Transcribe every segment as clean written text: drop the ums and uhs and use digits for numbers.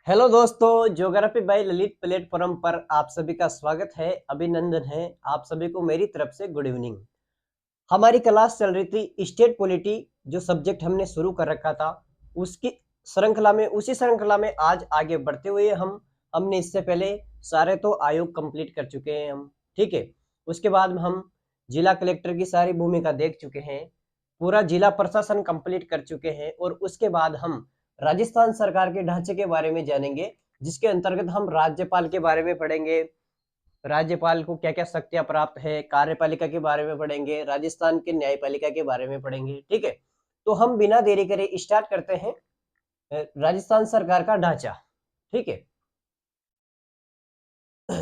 Hello दोस्तों, geography bye Lalit platform पर आप सभी का स्वागत है। अभिनंदन है आप सभी को मेरी तरफ से। Good evening. हमारी क्लास चल रही थी स्टेट पॉलिटी, जो सब्जेक्ट हमने शुरू कर रखा था उसकी उसी श्रृंखला में आज आगे बढ़ते हुए हमने इससे पहले सारे तो आयोग कंप्लीट कर चुके हैं हम। ठीक है। उसके बाद हम जिला कलेक्टर की सारी भूमिका देख चुके हैं, पूरा जिला प्रशासन कंप्लीट कर चुके हैं, और उसके बाद हम राजस्थान सरकार के ढांचे के बारे में जानेंगे, जिसके अंतर्गत हम राज्यपाल के बारे में पढ़ेंगे। राज्यपाल को क्या क्या शक्तियां प्राप्त है, कार्यपालिका के बारे में पढ़ेंगे, राजस्थान के न्यायपालिका के बारे में पढ़ेंगे। ठीक है। तो हम बिना देरी करे स्टार्ट करते हैं राजस्थान सरकार का ढांचा। ठीक है।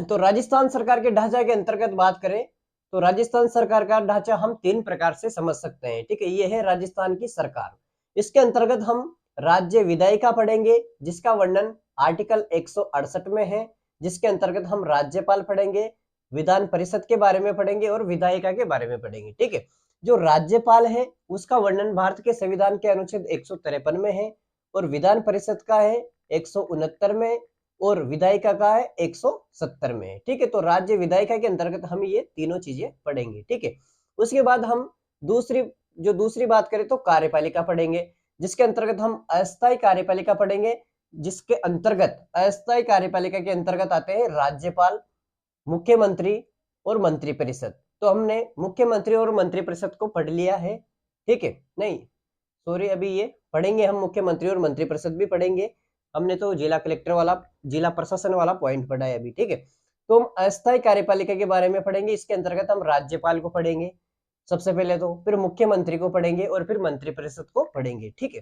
तो राजस्थान सरकार के ढांचा के अंतर्गत बात करें तो राजस्थान सरकार का ढांचा हम तीन प्रकार से समझ सकते हैं। ठीक है। ये है राजस्थान की सरकार। इसके अंतर्गत हम राज्य विधायिका पढ़ेंगे, जिसका वर्णन आर्टिकल 168 में है, जिसके अंतर्गत हम राज्यपाल पढ़ेंगे, विधान परिषद के बारे में पढ़ेंगे और विधायिका के बारे में पढ़ेंगे। ठीक है। जो राज्यपाल है उसका वर्णन भारत के संविधान के अनुच्छेद 153 में है, और विधान परिषद का है 169 में, और विधायिका का है 170 में। ठीक है। तो राज्य विधायिका के अंतर्गत हम ये तीनों चीजें पढ़ेंगे। ठीक है। उसके बाद हम दूसरी बात करें तो कार्यपालिका पढ़ेंगे, जिसके अंतर्गत हम अस्थायी कार्यपालिका पढ़ेंगे, जिसके अंतर्गत अस्थायी कार्यपालिका के अंतर्गत आते हैं राज्यपाल, मुख्यमंत्री और मंत्रिपरिषद। तो हमने मुख्यमंत्री और मंत्रिपरिषद को पढ़ लिया है। ठीक है। नहीं, सॉरी, अभी ये पढ़ेंगे हम, मुख्यमंत्री और मंत्रिपरिषद भी पढ़ेंगे। हमने तो जिला कलेक्टर वाला, जिला प्रशासन वाला पॉइंट पढ़ा है अभी। ठीक है। तो हम अस्थायी कार्यपालिका के बारे में पढ़ेंगे। इसके अंतर्गत हम राज्यपाल को पढ़ेंगे सबसे पहले, तो फिर मुख्यमंत्री को पढ़ेंगे और फिर मंत्रिपरिषद को पढ़ेंगे। ठीक है।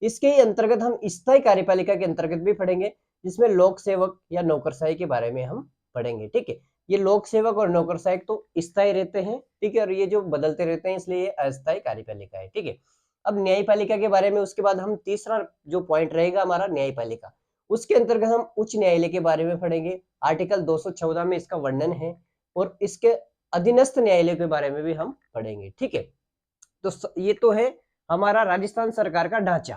इसके अंतर्गत हम स्थायी कार्यपालिका के अंतर्गत भी पढ़ेंगे, जिसमें लोक सेवक या नौकरशाही के बारे में हम पढ़ेंगे। ठीक है। ये लोक सेवक और नौकरशाही तो स्थायी रहते हैं। ठीक है। और ये जो बदलते रहते हैं, इसलिए ये अस्थायी कार्यपालिका है। ठीक है। अब न्यायपालिका के बारे में उसके बाद हम तीसरा जो पॉइंट रहेगा हमारा न्यायपालिका, उसके अंतर्गत हम उच्च न्यायालय के बारे में पढ़ेंगे। आर्टिकल 214 में इसका वर्णन है, और इसके अधीनस्थ न्यायालय के बारे में भी हम पढ़ेंगे। ठीक है। तो ये तो है हमारा राजस्थान सरकार का ढांचा।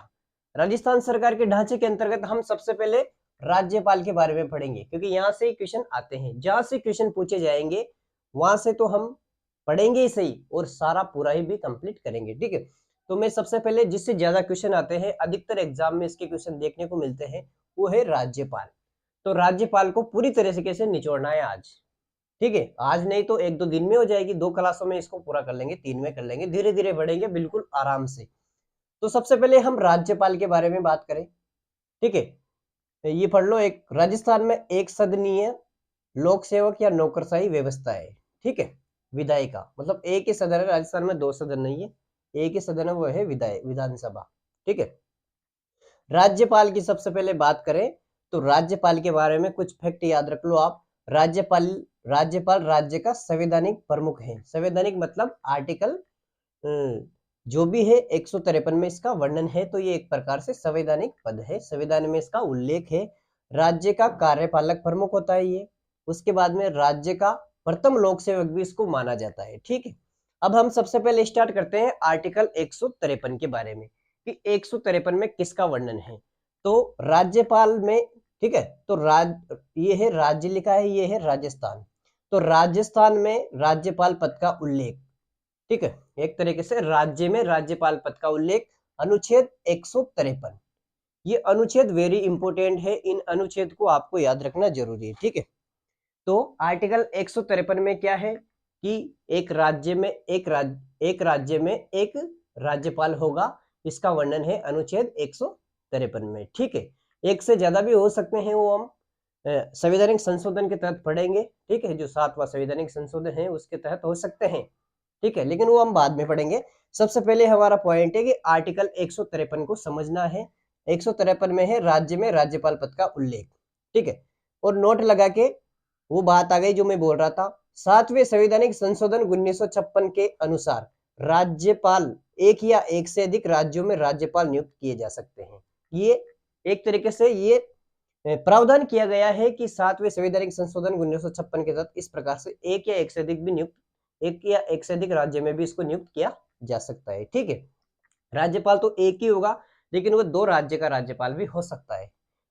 राजस्थान सरकार के ढांचे के अंतर्गत हम सबसे पहले राज्यपाल के बारे में पढ़ेंगे, क्योंकि यहां से क्वेश्चन आते हैं, जहां से क्वेश्चन पूछे जाएंगे वहां से तो हम पढ़ेंगे ही सही, और सारा पूरा ही भी कंप्लीट करेंगे। ठीक है। तो मैं सबसे पहले, जिससे ज्यादा क्वेश्चन आते हैं, अधिकतर एग्जाम में इसके क्वेश्चन देखने को मिलते हैं, वो है राज्यपाल। तो राज्यपाल को पूरी तरह से कैसे निचोड़ना है आज। ठीक है। आज नहीं तो एक दो दिन में हो जाएगी, 2 क्लासों में इसको पूरा कर लेंगे, 3 में कर लेंगे, धीरे धीरे बढ़ेंगे बिल्कुल आराम से। तो सबसे पहले हम राज्यपाल के बारे में बात करें। ठीक है। ये पढ़ लो, एक राजस्थान में एक सदनीय लोक सेवक या नौकरशाही व्यवस्था है। ठीक है। विधायिका मतलब एक ही सदन है, राजस्थान में 2 सदन नहीं है, एक ही सदन है, वो है विधानसभा। ठीक है। राज्यपाल की सबसे पहले बात करें तो राज्यपाल के बारे में कुछ फैक्ट याद रख लो आप। राज्यपाल राज्यपाल राज्य का संवैधानिक प्रमुख है। संवैधानिक मतलब आर्टिकल जो भी है 153 में इसका वर्णन है, तो ये एक प्रकार से संवैधानिक पद है, संविधान में इसका उल्लेख है। राज्य का कार्यपालक प्रमुख होता है ये। उसके बाद में राज्य का प्रथम लोक सेवक भी इसको माना जाता है। ठीक है। अब हम सबसे पहले स्टार्ट करते हैं आर्टिकल 153 के बारे में, कि 153 में किसका वर्णन है। तो राज्यपाल में, ठीक है, तो ये है राज्य लिखा है, ये है राजस्थान। तो राजस्थान में राज्यपाल पद का उल्लेख, ठीक है, एक तरीके से राज्य में राज्यपाल पद का उल्लेख अनुच्छेद 153। ये अनुच्छेद वेरी इंपोर्टेंट है, इन अनुच्छेद को आपको याद रखना जरूरी है। ठीक है। तो आर्टिकल 153 में क्या है कि एक राज्य में एक राज्यपाल होगा, इसका वर्णन है अनुच्छेद 153 में। ठीक है। एक से ज्यादा भी हो सकते हैं, वो हम संवैधानिक संशोधन के तहत पढ़ेंगे। ठीक है। जो 7वां संवैधानिक संशोधन है उसके तहत हो सकते हैं। ठीक है। लेकिन वो हम बाद में पढ़ेंगे। सबसे पहले हमारा पॉइंट है कि आर्टिकल 153 को समझना है। 153 में है राज्य में राज्यपाल पद का उल्लेख। ठीक है। और नोट लगा के, वो बात आ गई जो मैं बोल रहा था, 7वें संवैधानिक संशोधन 1956 के अनुसार राज्यपाल एक या एक से अधिक राज्यों में राज्यपाल नियुक्त किए जा सकते हैं। ये एक तरीके से ये प्रावधान किया गया है कि 7वें संवैधानिक संशोधन 1956 के तहत इस प्रकार से एक या एक से अधिक भी नियुक्त, एक या एक से अधिक राज्य में भी इसको नियुक्त किया जा सकता है। ठीक है। राज्यपाल तो एक ही होगा, लेकिन वो 2 राज्य का राज्यपाल भी हो सकता है।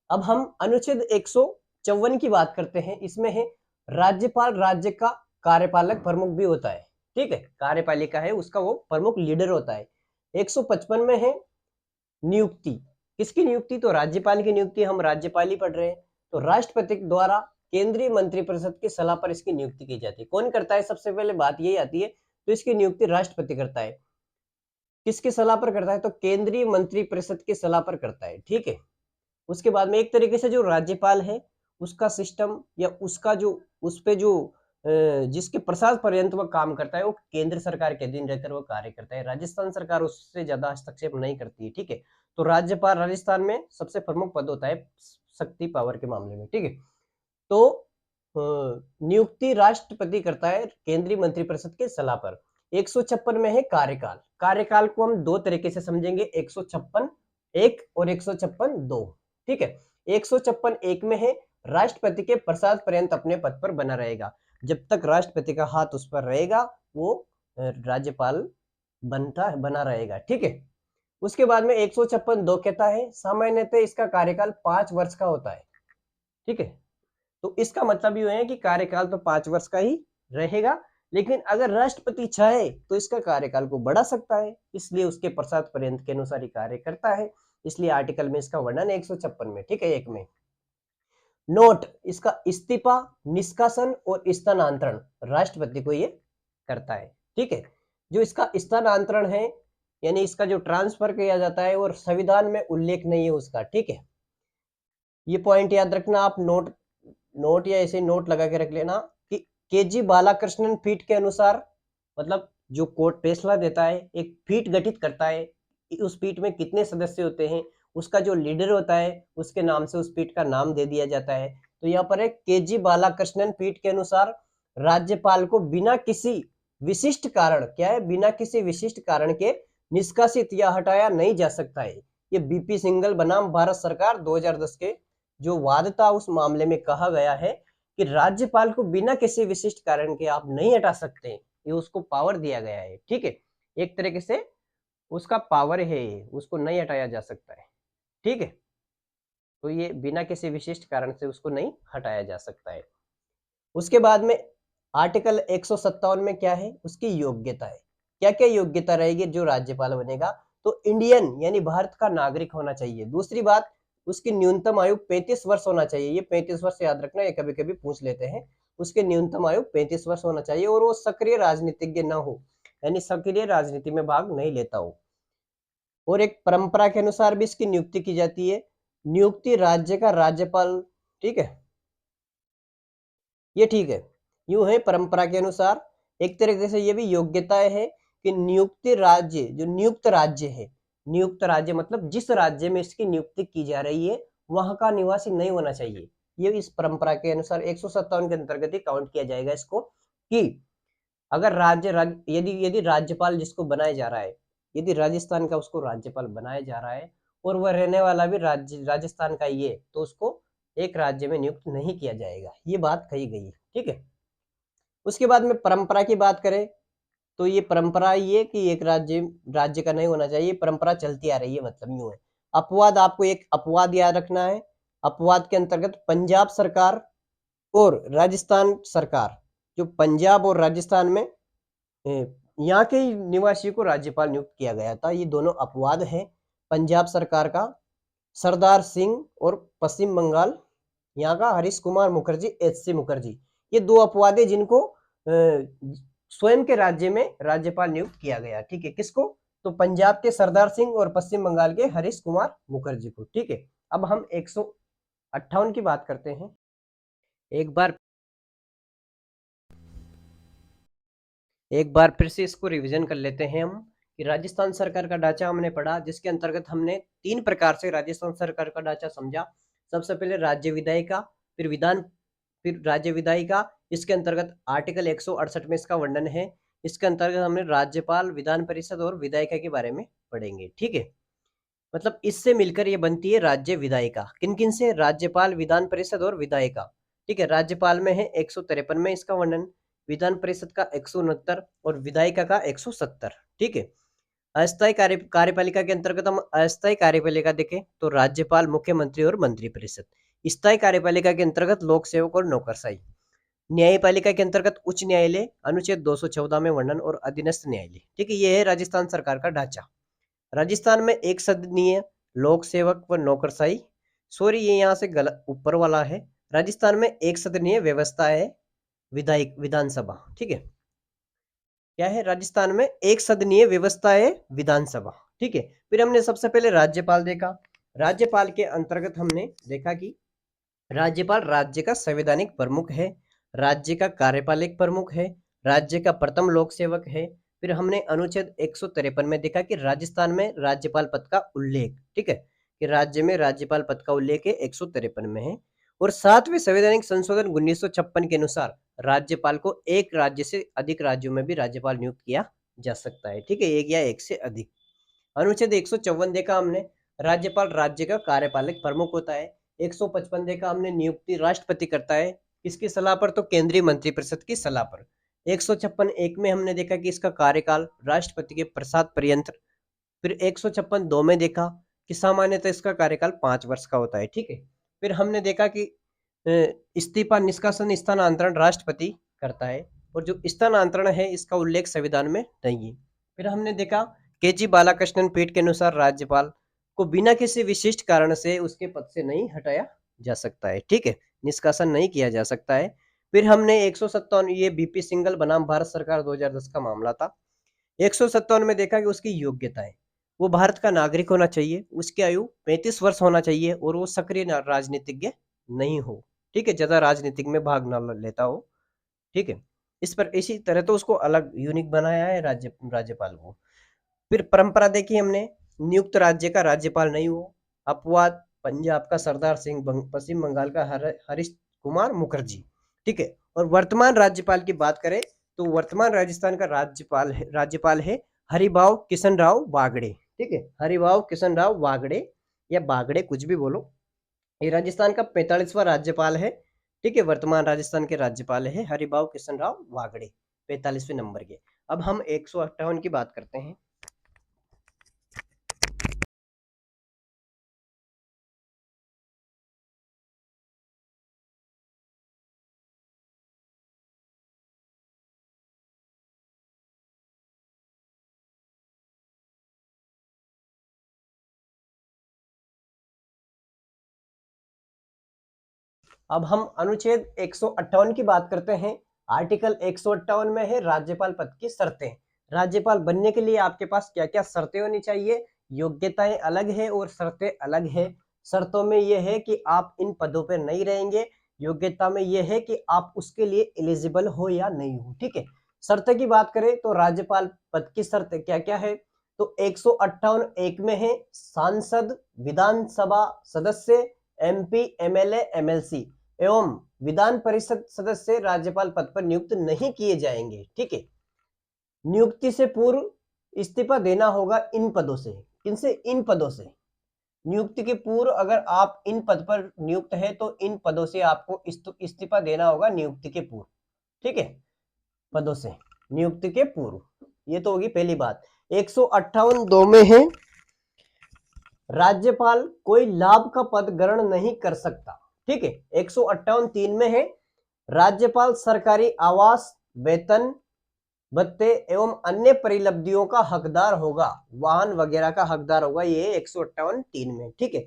अब हम अनुच्छेद 154 की बात करते हैं। इसमें है राज्यपाल राज्य का कार्यपालक प्रमुख भी होता है, ठीक है, कार्यपालिका है उसका वो प्रमुख लीडर होता है। 155 में है नियुक्ति। किसकी नियुक्ति? तो राज्यपाल की नियुक्ति, हम राज्यपाल ही पढ़ रहे हैं। तो राष्ट्रपति द्वारा केंद्रीय मंत्रिपरिषद की सलाह पर इसकी नियुक्ति की जाती है। कौन करता है? सबसे पहले बात यही आती है, तो इसकी नियुक्ति राष्ट्रपति करता है। किसकी सलाह पर करता है? तो केंद्रीय मंत्रिपरिषद की सलाह पर करता है, ठीक है। उसके बाद में एक तरीके से जो राज्यपाल है उसका सिस्टम या उसका जो उस पे जो जिसके प्रसाद पर्यंत वो काम करता है वो केंद्र सरकार के अधीन रहकर वो कार्य करता है। राजस्थान सरकार उससे ज्यादा हस्तक्षेप नहीं करती है, ठीक है। तो राज्यपाल राजस्थान में सबसे प्रमुख पद होता है शक्ति पावर के मामले में, ठीक है। तो नियुक्ति राष्ट्रपति करता है केंद्रीय मंत्रिपरिषद के सलाह पर। 156 में है कार्यकाल। कार्यकाल को हम दो तरीके से समझेंगे, 156 एक और 156 दो, ठीक है। 156 एक में है राष्ट्रपति के प्रसाद पर्यंत अपने पद पर बना रहेगा। जब तक राष्ट्रपति का हाथ उस पर रहेगा वो राज्यपाल बना रहेगा, ठीक है। उसके बाद में 156 दो कहता है सामान्यतः इसका कार्यकाल 5 वर्ष का होता है, ठीक है। तो इसका मतलब ये है कि कार्यकाल तो 5 वर्ष का ही रहेगा, लेकिन अगर राष्ट्रपति चाहे तो इसका कार्यकाल को बढ़ा सकता है, इसलिए उसके प्रसाद पर्यंत के अनुसार ही कार्य करता है। इसलिए आर्टिकल में इसका वर्णन 156 में, ठीक है। एक में नोट, इसका इस्तीफा, निष्कासन और स्थानांतरण राष्ट्रपति को ये करता है, ठीक है। जो इसका स्थानांतरण है यानी इसका जो ट्रांसफर किया जाता है और संविधान में उल्लेख नहीं है उसका, ठीक है। ये पॉइंट याद रखना आप, नोट या ऐसे नोट लगा के रख लेना कि केजी बालाकृष्णन फीट के अनुसार, मतलब जो कोर्ट फैसला देता है एक फीट गठित करता है, उस फीट में कितने सदस्य होते हैं उसका जो लीडर होता है उसके नाम से उस फीट का नाम दे दिया जाता है। तो यहाँ पर है केजी बालाकृष्णन फीट के अनुसार राज्यपाल को बिना किसी विशिष्ट कारण, क्या है, बिना किसी विशिष्ट कारण के निष्कासित या हटाया नहीं जा सकता है। ये बीपी सिंघल बनाम भारत सरकार 2010 के जो वाद था उस मामले में कहा गया है कि राज्यपाल को बिना किसी विशिष्ट कारण के आप नहीं हटा सकते, ये उसको पावर दिया गया है, ठीक है। एक तरीके से उसका पावर है, उसको नहीं हटाया जा सकता है, ठीक है। तो ये बिना किसी विशिष्ट कारण से उसको नहीं हटाया जा सकता है। उसके बाद में आर्टिकल 157 में क्या है, उसकी योग्यता है। क्या क्या योग्यता रहेगी जो राज्यपाल बनेगा? तो इंडियन यानी भारत का नागरिक होना चाहिए। दूसरी बात, उसकी न्यूनतम आयु 35 वर्ष होना चाहिए। ये 35 वर्ष याद रखना, ये कभी कभी पूछ लेते हैं। उसके न्यूनतम आयु 35 वर्ष होना चाहिए और वो सक्रिय राजनीतिज्ञ न हो, यानी सक्रिय राजनीति में भाग नहीं लेता हो। और एक परंपरा के अनुसार भी इसकी नियुक्ति की जाती है। नियुक्ति राज्य का राज्यपाल, ठीक है, ये ठीक है। यूं है परंपरा के अनुसार। एक तरीके से ये भी योग्यताएं है कि नियुक्ति राज्य, जो नियुक्त राज्य है, नियुक्त राज्य मतलब जिस राज्य में इसकी नियुक्ति की जा रही है वहां का निवासी नहीं होना चाहिए। ये इस परंपरा के अनुसार 157 के अंतर्गत ही काउंट किया जाएगा इसको, कि अगर यदि यदि राज्यपाल जिसको बनाया जा रहा है, यदि राजस्थान का उसको राज्यपाल बनाया जा रहा है और वह रहने वाला भी राजस्थान का ही है, तो उसको एक राज्य में नियुक्त नहीं किया जाएगा। ये बात कही गई, ठीक है। उसके बाद में परंपरा की बात करें तो ये परंपरा ये कि एक राज्य का नहीं होना चाहिए, परंपरा चलती आ रही है, मतलब यूं है। अपवाद, आपको एक अपवाद याद रखना है। अपवाद के अंतर्गत पंजाब सरकार और राजस्थान सरकार, जो पंजाब और राजस्थान में यहाँ के निवासियों को राज्यपाल नियुक्त किया गया था, ये दोनों अपवाद हैं। पंजाब सरकार का सरदार सिंह और पश्चिम बंगाल यहाँ का हरीश कुमार मुखर्जी, एच.सी. मुखर्जी, ये दो अपवाद है जिनको स्वयं के राज्य में राज्यपाल नियुक्त किया गया, ठीक है। किसको? तो पंजाब के सरदार सिंह और पश्चिम बंगाल के हरीश कुमार मुखर्जी को, ठीक है। अब हम 158 की बात करते हैं। एक बार फिर से इसको रिवीजन कर लेते हैं हम, कि राजस्थान सरकार का ढांचा हमने पढ़ा, जिसके अंतर्गत हमने 3 प्रकार से राजस्थान सरकार का ढांचा समझा। सबसे पहले राज्य विधायिका, फिर विधान, फिर राज्य विधायिका। इसके अंतर्गत आर्टिकल 168 में इसका वर्णन है। इसके अंतर्गत हमने राज्यपाल, विधान परिषद और विधायिका के बारे में पढ़ेंगे, ठीक है। मतलब इससे मिलकर ये बनती है राज्य विधायिका। किन किन से? राज्यपाल, विधान परिषद और विधायिका, ठीक है। राज्यपाल में है 153 में इसका वर्णन, विधान परिषद का 169 और विधायिका का 170, ठीक है। अस्थायी कार्यपालिका के अंतर्गत हम अस्थायी कार्यपालिका देखें तो राज्यपाल, मुख्यमंत्री और मंत्रिपरिषद। स्थायी कार्यपालिका के अंतर्गत लोक सेवक और नौकरशाही। न्यायपालिका के अंतर्गत उच्च न्यायालय, अनुच्छेद 214 में वर्णन और अधीनस्थ न्यायालय। ठीक है, ये है राजस्थान सरकार का ढांचा। राजस्थान में एक सदनीय, लोक सेवक व नौकरशाही। सॉरी, ये यहाँ से गलत ऊपर वाला है। राजस्थान में एक सदनीय व्यवस्था है, विधायक विधानसभा। ठीक है, क्या है, राजस्थान में एक सदनीय व्यवस्था है, विधानसभा। ठीक है, फिर हमने सबसे पहले राज्यपाल देखा। राज्यपाल के अंतर्गत हमने देखा कि राज्यपाल राज्य का संवैधानिक प्रमुख है, राज्य का कार्यपालिक प्रमुख है, राज्य का प्रथम लोक सेवक है। फिर हमने अनुच्छेद 153 में देखा कि राजस्थान में राज्यपाल पद का उल्लेख, ठीक है, कि राज्य में राज्यपाल पद का उल्लेख है 153 में है। और 7वें संवैधानिक संशोधन 1956 के अनुसार राज्यपाल को एक राज्य से अधिक राज्यों में भी राज्यपाल नियुक्त किया जा सकता है। ठीक है, एक या एक से अधिक। अनुच्छेद 154 देखा हमने, राज्यपाल राज्य का कार्यपालक प्रमुख होता है। 155 देखा हमने, नियुक्ति राष्ट्रपति करता है। किसकी सलाह पर? तो केंद्रीय मंत्रिपरिषद की सलाह पर। 156 एक में हमने देखा कि इसका कार्यकाल राष्ट्रपति के प्रसाद पर्यंत। फिर 156 दो में देखा कि सामान्यतः इसका कार्यकाल 5 वर्ष का होता है। ठीक है, फिर हमने देखा कि इस्तीफा, निष्कासन, स्थानांतरण राष्ट्रपति करता है, और जो स्थानांतरण है इसका उल्लेख संविधान में नहीं है। फिर हमने देखा के.जी. बालाकृष्णन पीठ के अनुसार राज्यपाल को बिना किसी विशिष्ट कारण से उसके पद से नहीं हटाया जा सकता है। ठीक है, निष्कासन नहीं किया जा सकता है। फिर हमने 157, ये बीपी सिंघल बनाम भारत सरकार 2010 का मामला था। 157 में देखा कि उसकी योग्यता है, वो भारत का नागरिक होना चाहिए, उसकी आयु 35 वर्ष होना चाहिए, और वो सक्रिय राजनीतिज्ञ नहीं हो। ठीक है, ज्यादा राजनीतिक में भाग ना लेता हो। ठीक है, इस पर इसी तरह तो उसको अलग यूनिक बनाया है राज्यपाल को। फिर परंपरा देखी हमने, नियुक्त राज्य का राज्यपाल नहीं हो। अपवाद, पंजाब का सरदार सिंह, पश्चिम बंगाल का हरीश कुमार मुखर्जी। ठीक है, और वर्तमान राज्यपाल की बात करें तो वर्तमान राजस्थान का राज्यपाल है हरिभाव किशन राव बागड़े। ठीक है, हरिभाव किशन राव बागड़े या बागड़े, कुछ भी बोलो। ये राजस्थान का 45वां राज्यपाल है। ठीक है, वर्तमान राजस्थान के राज्यपाल है हरिभाव किशन राव बागड़े, 45वें नंबर के। अब हम 158 की बात करते हैं। अब हम अनुच्छेद 158 की बात करते हैं। आर्टिकल 158 में है राज्यपाल पद की शर्तें। राज्यपाल बनने के लिए आपके पास क्या क्या शर्तें होनी चाहिए? योग्यताएं अलग है और शर्तें अलग है। शर्तों में यह है कि आप इन पदों पर नहीं रहेंगे, योग्यता में यह है कि आप उसके लिए एलिजिबल हो या नहीं हो। ठीक है, शर्तें की बात करें तो राज्यपाल पद की शर्तें क्या क्या है? तो 158 एक में है सांसद, विधानसभा सदस्य, एमपी, एमएलए, एमएलसी एवं विधान परिषद सदस्य राज्यपाल पद पर नियुक्त नहीं किए जाएंगे। ठीक है, नियुक्ति से पूर्व इस्तीफा देना होगा इन पदों से। किनसे? इन पदों से। नियुक्ति के पूर्व अगर आप इन पद पर नियुक्त है तो इन पदों से आपको इस्तीफा देना होगा नियुक्ति के पूर्व। ठीक है, पदों से नियुक्ति के पूर्व। ये तो होगी पहली बात। 158 दो में है राज्यपाल कोई लाभ का पद ग्रहण नहीं कर सकता। ठीक है, 158 3 में है राज्यपाल सरकारी आवास, वेतन, भत्ते एवं अन्य परिलब्धियों का हकदार होगा, वाहन वगैरह का हकदार होगा। ये 158 3 में। ठीक है,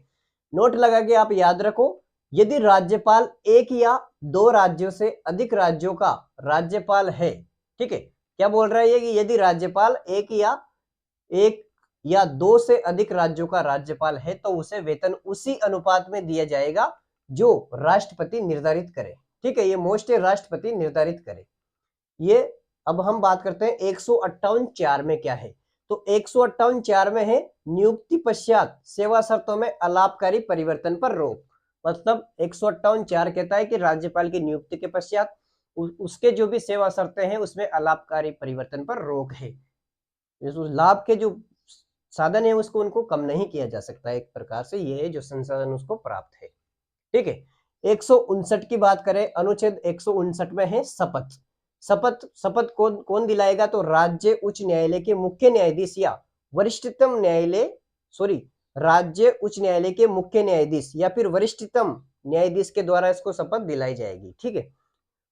नोट लगा के आप याद रखो, यदि राज्यपाल एक या दो राज्यों से अधिक राज्यों का राज्यपाल है। ठीक है, क्या बोल रहा है ये कि यदि राज्यपाल एक या दो से अधिक राज्यों का राज्यपाल है तो उसे वेतन उसी अनुपात में दिया जाएगा जो राष्ट्रपति निर्धारित करे। ठीक है, ये मोस्ट है, राष्ट्रपति निर्धारित करे ये। अब हम बात करते हैं 158 4 में क्या है। तो 158 4 में है नियुक्ति पश्चात सेवा शर्तों में अलाभकारी परिवर्तन पर रोक। मतलब 158 4 कहता है कि राज्यपाल की नियुक्ति के पश्चात उसके जो भी सेवा शर्तें हैं उसमें अलाभकारी परिवर्तन पर रोक है। लाभ के जो साधन है उसको उनको कम नहीं किया जा सकता। एक प्रकार से ये है जो संसाधन उसको प्राप्त है। ठीक है, 159 की बात करें, अनुच्छेद 159 में है शपथ। शपथ कौन दिलाएगा? तो राज्य उच्च न्यायालय के मुख्य न्यायाधीश या वरिष्ठतम न्यायालय राज्य उच्च न्यायालय के मुख्य न्यायाधीश या फिर वरिष्ठतम न्यायाधीश के द्वारा इसको शपथ दिलाई जाएगी। ठीक है।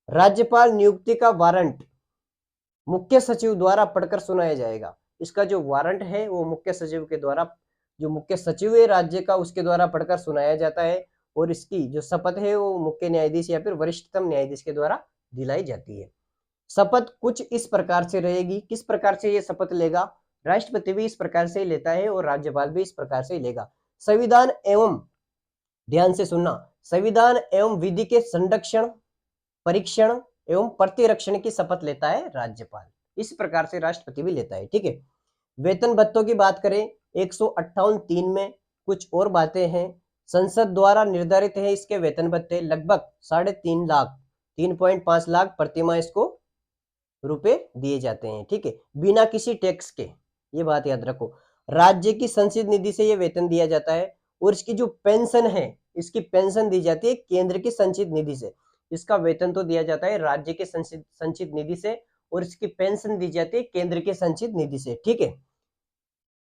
राज्यपाल नियुक्ति का वारंट मुख्य सचिव द्वारा पढ़कर सुनाया जाएगा। इसका जो वारंट है वो मुख्य सचिव के द्वारा, जो मुख्य सचिव है राज्य का, उसके द्वारा पढ़कर सुनाया जाता है और इसकी जो शपथ है वो मुख्य न्यायाधीश या फिर वरिष्ठतम न्यायाधीश के द्वारा दिलाई जाती है। शपथ कुछ इस प्रकार से रहेगी। किस प्रकार से ये शपथ लेगा? राष्ट्रपति भी इस प्रकार से ही लेता है और राज्यपाल भी इस प्रकार से ही लेगा। संविधान एवं, ध्यान से सुनना, संविधान एवं विधि के संरक्षण, परीक्षण एवं प्रतिरक्षण की शपथ लेता है राज्यपाल। इस प्रकार से राष्ट्रपति भी लेता है। ठीक है। वेतन भत्तों की बात करें 158(3) में कुछ और बातें हैं। संसद द्वारा निर्धारित है इसके वेतन भत्ते लगभग 3.5 लाख, 3.5 लाख प्रतिमाह इसको रुपए दिए जाते हैं। ठीक है, बिना किसी टैक्स के, ये बात याद रखो। राज्य की संचित निधि से ये वेतन दिया जाता है और इसकी जो पेंशन है, इसकी पेंशन दी जाती है केंद्र की संचित निधि से। इसका वेतन तो दिया जाता है राज्य के संचित निधि से और इसकी पेंशन दी जाती है केंद्र के संचित निधि से। ठीक है,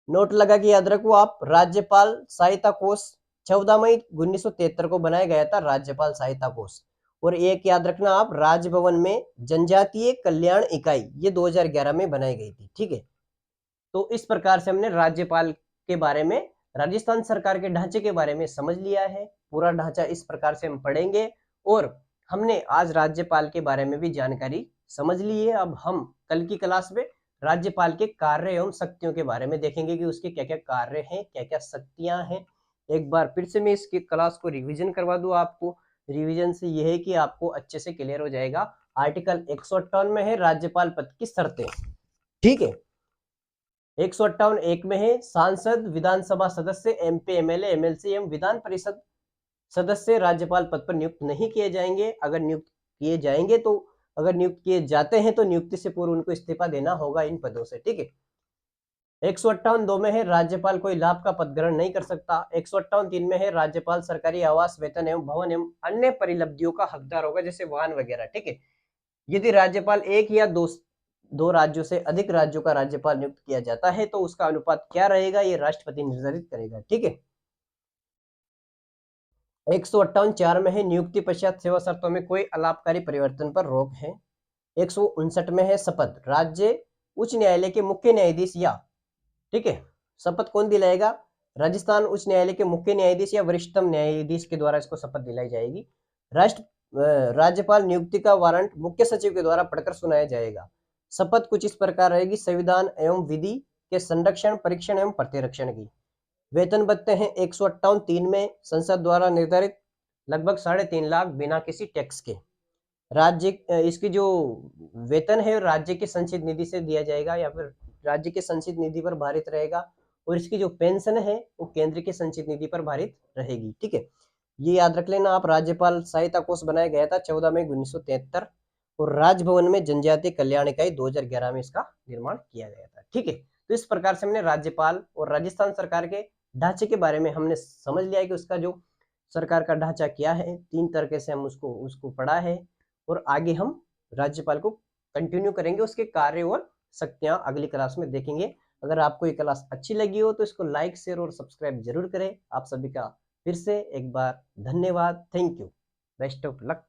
नोट लगा के याद रखो आप। राज्यपाल सहायता कोष 14 मई 1973 को बनाया गया था, राज्यपाल सहायता कोष। और एक याद रखना आप, राजभवन में जनजातीय कल्याण इकाई, ये 2011 में बनाई गई थी। ठीक है, तो इस प्रकार से हमने राज्यपाल के बारे में, राजस्थान सरकार के ढांचे के बारे में समझ लिया है। पूरा ढांचा इस प्रकार से हम पढ़ेंगे और हमने आज राज्यपाल के बारे में भी जानकारी समझ ली है। अब हम कल की क्लास में राज्यपाल के कार्य एवं शक्तियों के बारे में देखेंगे कि उसके क्या क्या कार्य हैं, क्या क्या शक्तियां हैं। एक बार फिर से मैं इसकी क्लास को रिवीजन करवा दूं आपको। रिवीजन से यह है कि आपको अच्छे से क्लियर हो जाएगा। आर्टिकल 158 में है राज्यपाल पद की शर्तें। ठीक है, 158(1) में है सांसद, विधानसभा सदस्य, MP, MLA, MLC एवं विधान परिषद सदस्य राज्यपाल पद पर नियुक्त नहीं किए जाएंगे। अगर नियुक्त किए जाएंगे तो, अगर नियुक्त किए जाते हैं तो नियुक्ति से पूर्व उनको इस्तीफा देना होगा इन पदों से। ठीक है। 158(2) में है राज्यपाल कोई लाभ का पद ग्रहण नहीं कर सकता। 158(3) में है राज्यपाल सरकारी आवास, वेतन एवं भवन एवं अन्य परिलब्धियों का हकदार होगा, जैसे वाहन वगैरह। ठीक है, यदि राज्यपाल एक या दो राज्यों से अधिक राज्यों का राज्यपाल नियुक्त किया जाता है तो उसका अनुपात क्या रहेगा, ये राष्ट्रपति निर्धारित करेगा। ठीक है। 158(4) में है नियुक्ति पश्चात सेवा शर्तों में कोई अलाभकारी परिवर्तन पर रोक है। 159 में है शपथ राज्य उच्च न्यायालय के मुख्य न्यायाधीश या, ठीक है, शपथ कौन दिलाएगा? राजस्थान उच्च न्यायालय के मुख्य न्यायाधीश या वरिष्ठतम न्यायाधीश के द्वारा इसको शपथ दिलाई जाएगी। राज्यपाल नियुक्ति का वारंट मुख्य सचिव के द्वारा पढ़कर सुनाया जाएगा। शपथ कुछ इस प्रकार रहेगी, संविधान एवं विधि के संरक्षण, परीक्षण एवं प्रतिरक्षण की। वेतन भत्ते हैं 158(3) में संसद द्वारा निर्धारित लगभग 3.5 लाख बिना किसी टैक्स के। राज्य इसकी जो वेतन है राज्य के संचित निधि से दिया जाएगा या फिर राज्य के संचित निधि पर भारित रहेगा और इसकी जो पेंशन है वो केंद्र के संचित निधि पर भारित रहेगी। ठीक है, ये याद रख लेना आप। राज्यपाल सहायता कोष बनाया गया था 14 मई 1973 और राजभवन में जनजातीय कल्याण इकाई 2011 में इसका निर्माण किया गया था। ठीक है, तो इस प्रकार से हमने राज्यपाल और राजस्थान सरकार के ढांचे के बारे में हमने समझ लिया कि उसका जो सरकार का ढांचा क्या है, 3 तरीके से हम उसको पढ़ा है और आगे हम राज्यपाल को कंटिन्यू करेंगे, उसके कार्य और शक्तियां अगली क्लास में देखेंगे। अगर आपको ये क्लास अच्छी लगी हो तो इसको लाइक, शेयर और सब्सक्राइब जरूर करें। आप सभी का फिर से एक बार धन्यवाद। Thank you. Best of luck.